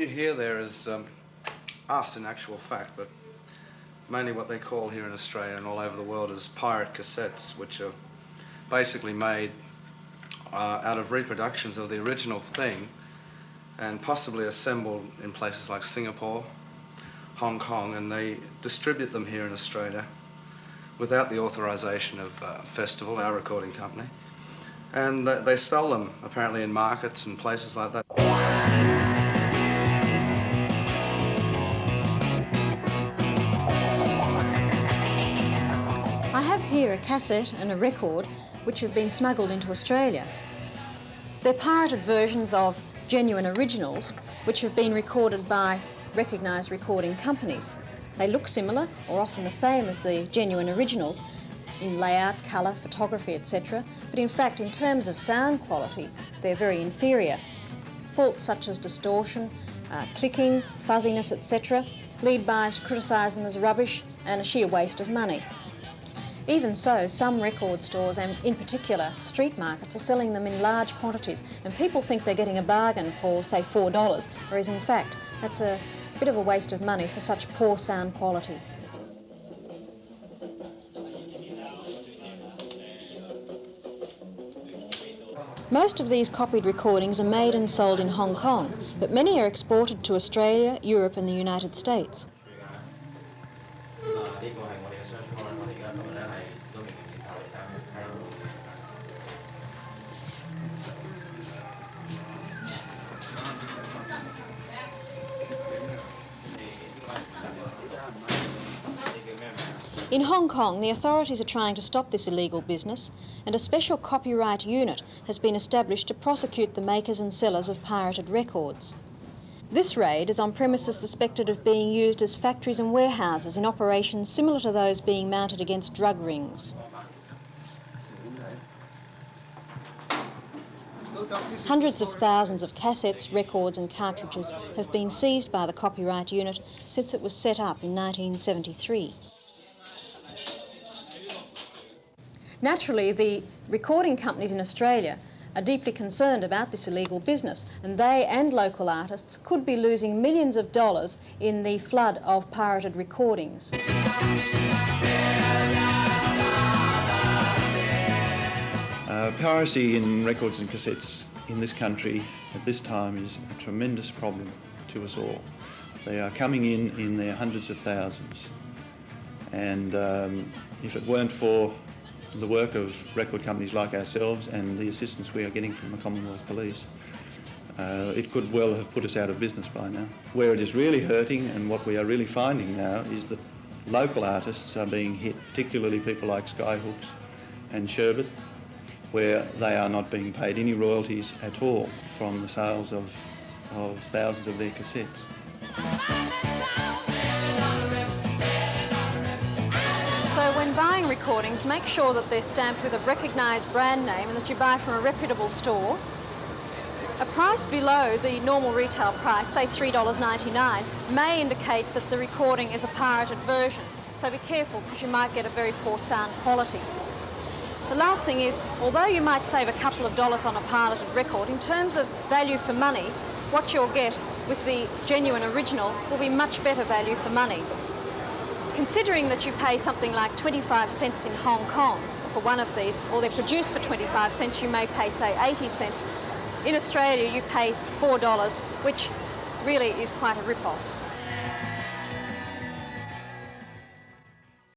you hear there is us in actual fact, but mainly what they call here in Australia and all over the world is pirate cassettes, which are basically made out of reproductions of the original thing and possibly assembled in places like Singapore, Hong Kong, and they distribute them here in Australia without the authorization of Festival, our recording company. And they sell them apparently in markets and places like that. I have here a cassette and a record which have been smuggled into Australia. They're pirated versions of genuine originals which have been recorded by recognised recording companies. They look similar or often the same as the genuine originals in layout, colour, photography, etc. But in fact, in terms of sound quality, they're very inferior. Faults such as distortion, clicking, fuzziness, etc. lead buyers to criticise them as rubbish and a sheer waste of money. Even so, some record stores, and in particular street markets, are selling them in large quantities, and people think they're getting a bargain for, say, $4, whereas in fact that's a bit of a waste of money for such poor sound quality. Most of these copied recordings are made and sold in Hong Kong, but many are exported to Australia, Europe and the United States. In Hong Kong, the authorities are trying to stop this illegal business, and a special copyright unit has been established to prosecute the makers and sellers of pirated records. This raid is on premises suspected of being used as factories and warehouses in operations similar to those being mounted against drug rings. Hundreds of thousands of cassettes, records and cartridges have been seized by the copyright unit since it was set up in 1973. Naturally, the recording companies in Australia are deeply concerned about this illegal business, and they and local artists could be losing millions of dollars in the flood of pirated recordings. Piracy in records and cassettes in this country at this time is a tremendous problem to us all. They are coming in their hundreds of thousands, and if it weren't for the work of record companies like ourselves and the assistance we are getting from the Commonwealth Police, it could well have put us out of business by now. Where it is really hurting, and what we are really finding now, is that local artists are being hit, particularly people like Skyhooks and Sherbet, where they are not being paid any royalties at all from the sales of thousands of their cassettes. So when buying recordings, make sure that they're stamped with a recognised brand name and that you buy from a reputable store. A price below the normal retail price, say $3.99, may indicate that the recording is a pirated version. So be careful, because you might get a very poor sound quality. The last thing is, although you might save a couple of dollars on a pirated record, in terms of value for money, what you'll get with the genuine original will be much better value for money. Considering that you pay something like 25 cents in Hong Kong for one of these, or they're produced for 25 cents, you may pay, say, 80 cents. In Australia, you pay $4, which really is quite a rip-off.